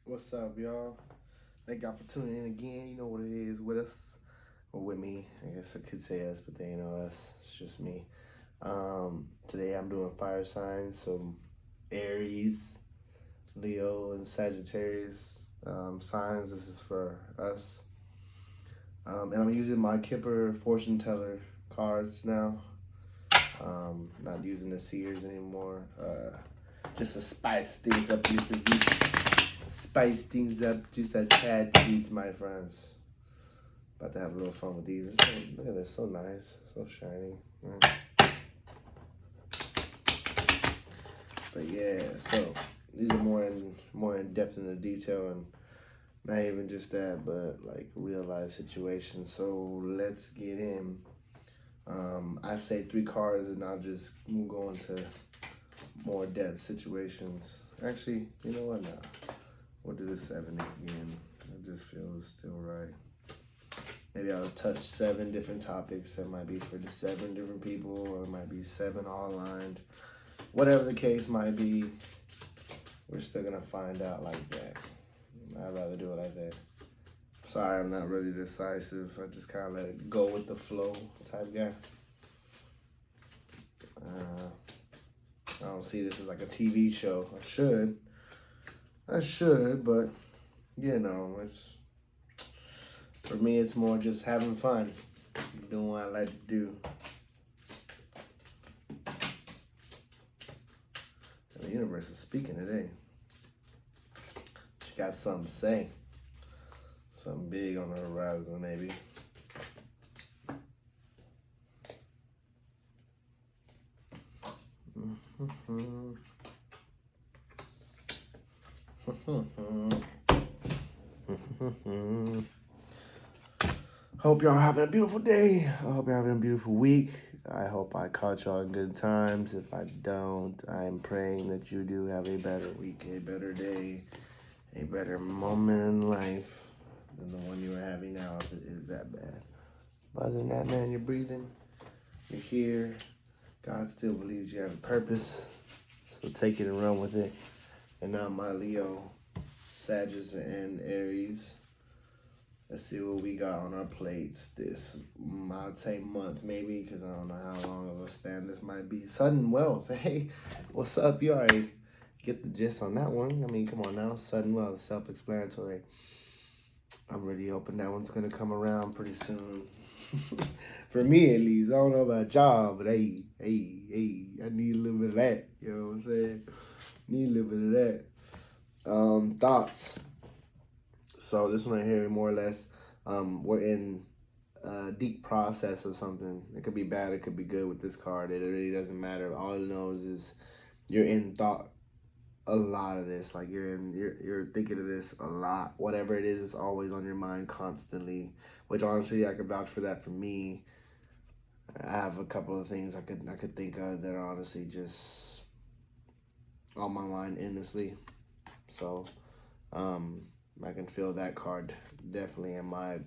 What's up, y'all? Thank y'all for tuning in again. You know what it is with us, or with me. I guess I could say us, but they ain't know us. It's just me. Today I'm doing fire signs, so Aries, Leo, and Sagittarius signs. This is for us. And I'm using my Kipper fortune teller cards now. Not using the seers anymore. Just to spice things up just a tad tweets, my friends. About to have a little fun with these. Look at this, so nice, so shiny. But yeah, so these are more in depth in the detail, and not even just that, but like real life situations. So let's get in. I say 3 cards, and I'll just go into more depth situations. Actually, you know what? Now we'll do the 7 again. It just feels still right. Maybe I'll touch 7 different topics. That might be for the 7 different people, or it might be 7 all aligned. Whatever the case might be, we're still gonna find out like that. I'd rather do it like that. Sorry, I'm not really decisive. I just kind of let it go with the flow type guy. I don't see this as like a TV show. I should, but you know, for me, it's more just having fun, doing what I like to do. And the universe is speaking today. She got something to say. Something big on the horizon, maybe. Hope y'all having a beautiful day. I hope you're having a beautiful week. I hope I caught y'all in good times. If I don't, I am praying that you do have a better week, a better day, a better moment in life than the one you are having now, if it is that bad. But other than that, man, you're breathing. You're here. God still believes you have a purpose. So take it and run with it. And now my Leo, Sagittarius, and Aries. Let's see what we got on our plates this, I'd say month maybe, because I don't know how long of a span this might be. Sudden wealth, hey, what's up? You already get the gist on that one. I mean, come on now, sudden wealth, self-explanatory. I'm really hoping that one's going to come around pretty soon. For me, at least. I don't know about y'all, but hey, I need a little bit of that. You know what I'm saying? Need a little bit of that. Thoughts. So this one right here, more or less, we're in a deep process of something. It could be bad, it could be good with this card. It really doesn't matter. All it knows is you're in thought a lot of this. Like you're thinking of this a lot. Whatever it is, it's always on your mind constantly. Which honestly, I can vouch for that for me. I have a couple of things I could think of that are honestly just on my mind endlessly. So, I can feel that card definitely in my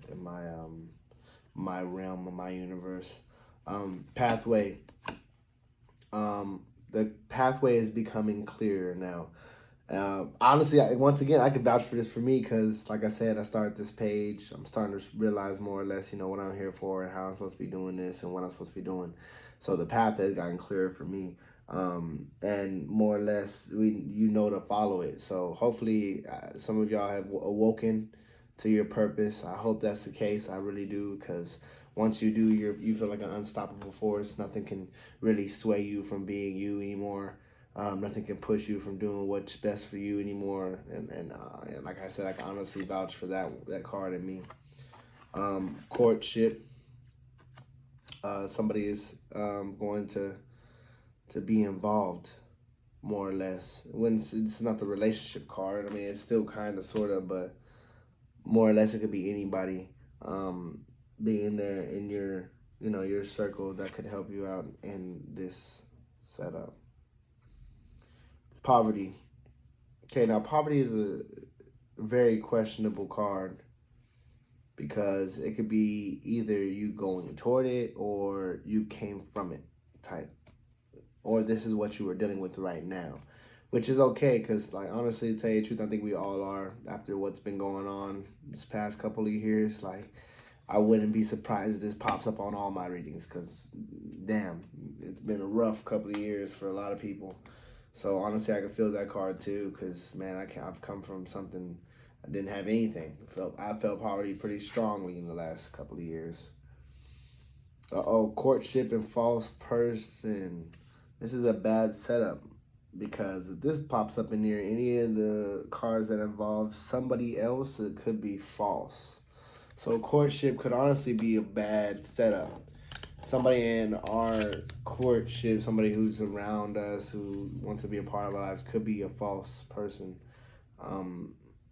realm, of my universe. Pathway. The pathway is becoming clearer now. Honestly, once again, I can vouch for this for me because, like I said, I started this page. I'm starting to realize more or less, what I'm here for and how I'm supposed to be doing this and what I'm supposed to be doing. So the path has gotten clearer for me, and more or less, you know to follow it. So hopefully, some of y'all have awoken to your purpose. I hope that's the case. I really do, because once you do, you feel like an unstoppable force. Nothing can really sway you from being you anymore. Nothing can push you from doing what's best for you anymore. And like I said, I can honestly vouch for that card in me. Courtship. Somebody is going to be involved, more or less. When it's not the relationship card. I mean, it's still kind of, sort of, but more or less it could be anybody being there in your, your circle that could help you out in this setup. Poverty. Okay, now poverty is a very questionable card because it could be either you going toward it or you came from it type, or this is what you were dealing with right now. which is okay because, like, honestly, to tell you the truth, I think we all are after what's been going on this past couple of years. Like, I wouldn't be surprised if this pops up on all my readings because, damn, it's been a rough couple of years for a lot of people. So honestly, I can feel that card too because, man, I've come from something. I didn't have anything. I felt poverty pretty strongly in the last couple of years. Courtship and false person. This is a bad setup because if this pops up in near any of the cards that involve somebody else, it could be false. So courtship could honestly be a bad setup. Somebody in our courtship, somebody who's around us, who wants to be a part of our lives, could be a false person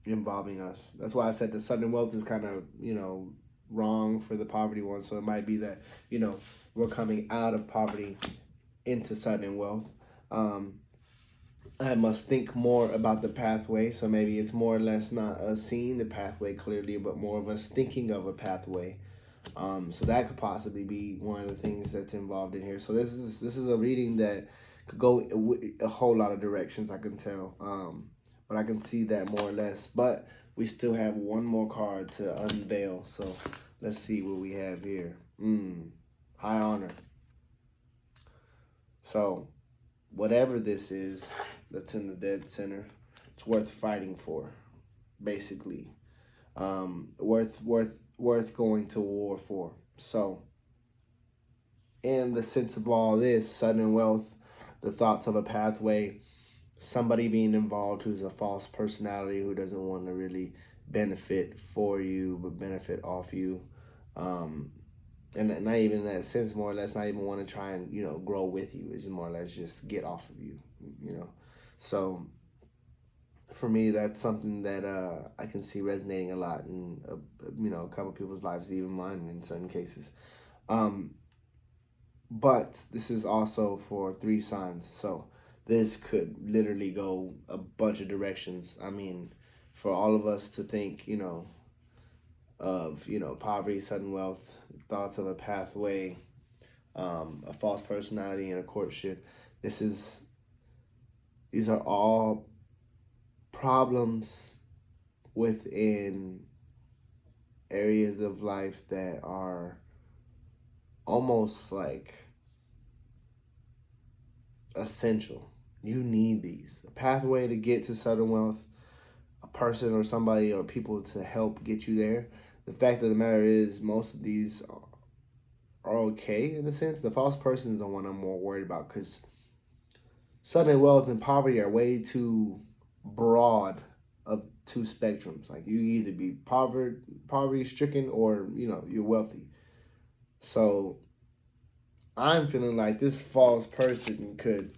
involving us. That's why I said the sudden wealth is kind of, wrong for the poverty one. So it might be that, we're coming out of poverty into sudden wealth. I must think more about the pathway. So maybe it's more or less not us seeing the pathway clearly, but more of us thinking of a pathway. So that could possibly be one of the things that's involved in here. So this is a reading that could go a whole lot of directions, I can tell. But I can see that more or less. But we still have one more card to unveil. So let's see what we have here. High honor. So whatever this is that's in the dead center, it's worth fighting for, basically. Worth going to war for. So in the sense of all this, sudden wealth, the thoughts of a pathway, somebody being involved who's a false personality who doesn't want to really benefit for you but benefit off you, and not even in that sense, more or less not even want to try and grow with you. It's more or less just get off of you. So for me, that's something that I can see resonating a lot in a couple people's lives, even mine in certain cases. But this is also for 3 signs, so this could literally go a bunch of directions. I mean, for all of us to think, of, poverty, sudden wealth, thoughts of a pathway, a false personality, and a courtship. These are all problems within areas of life that are almost like essential. You need these. A pathway to get to sudden wealth, a person or somebody or people to help get you there. The fact of the matter is most of these are okay in a sense. The false person is the one I'm more worried about because sudden wealth and poverty are way too broad of 2 spectrums. Like you either be poverty stricken or you're wealthy. So I'm feeling like this false person could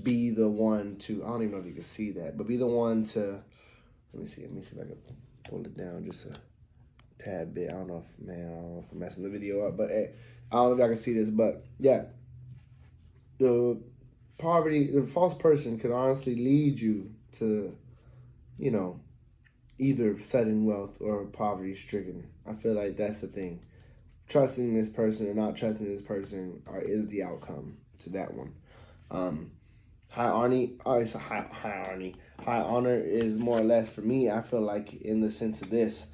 be the one to, I don't even know if you can see that, but be the one to, let me see if I can pull it down just a tad bit. I don't know if I'm messing the video up, but I don't know if I can see this, but yeah, the false person could honestly lead you to, either sudden wealth or poverty stricken. I feel like that's the thing. Trusting this person or not trusting this person is the outcome to that one. High honor is more or less for me. I feel like in the sense of this,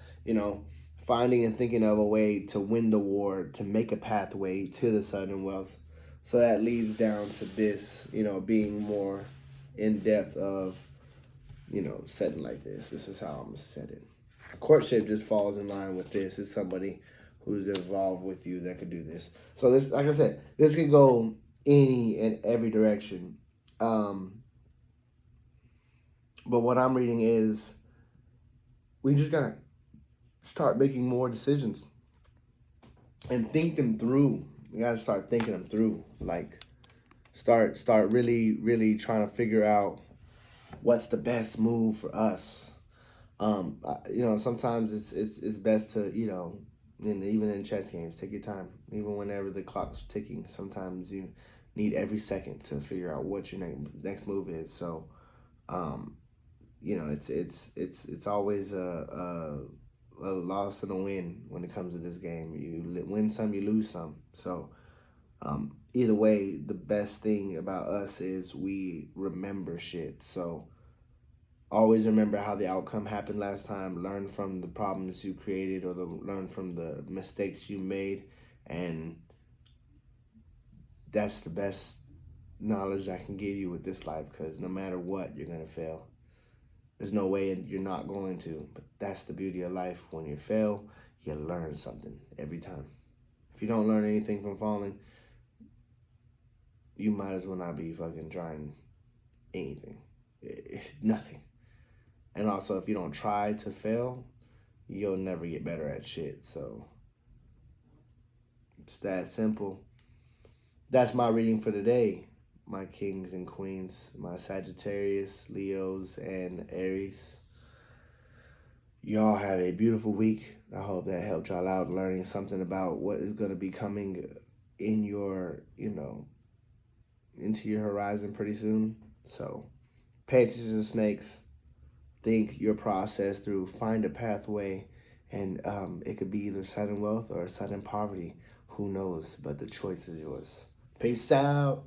finding and thinking of a way to win the war, to make a pathway to the sudden wealth. So that leads down to this, being more in depth of, setting like this. This is how I'm gonna set it. Courtship just falls in line with this. It's somebody who's involved with you that could do this. So this, like I said, this could go any and every direction. But what I'm reading is we just gotta start making more decisions and think them through. We gotta start thinking them through. Like start really, really trying to figure out what's the best move for us. Sometimes it's best to, and even in chess games, take your time. Even whenever the clock's ticking, sometimes you need every second to figure out what your next move is. So, it's always a loss and a win when it comes to this game. You win some, you lose some. So, either way, the best thing about us is we remember shit. So always remember how the outcome happened last time. Learn from the problems you created, or learn from the mistakes you made, and that's the best knowledge I can give you with this life. Because no matter what, you're gonna fail. There's no way you're not going to. But that's the beauty of life. When you fail, you learn something every time. If you don't learn anything from falling, you might as well not be fucking trying anything. Nothing. And also, if you don't try to fail, you'll never get better at shit. So it's that simple. That's my reading for today, my kings and queens, my Sagittarius, Leos, and Aries. Y'all have a beautiful week. I hope that helped y'all out learning something about what is going to be coming in your, into your horizon pretty soon. So pay attention to snakes. Think your process through. Find a pathway. And it could be either sudden wealth or sudden poverty. Who knows? But the choice is yours. Peace out.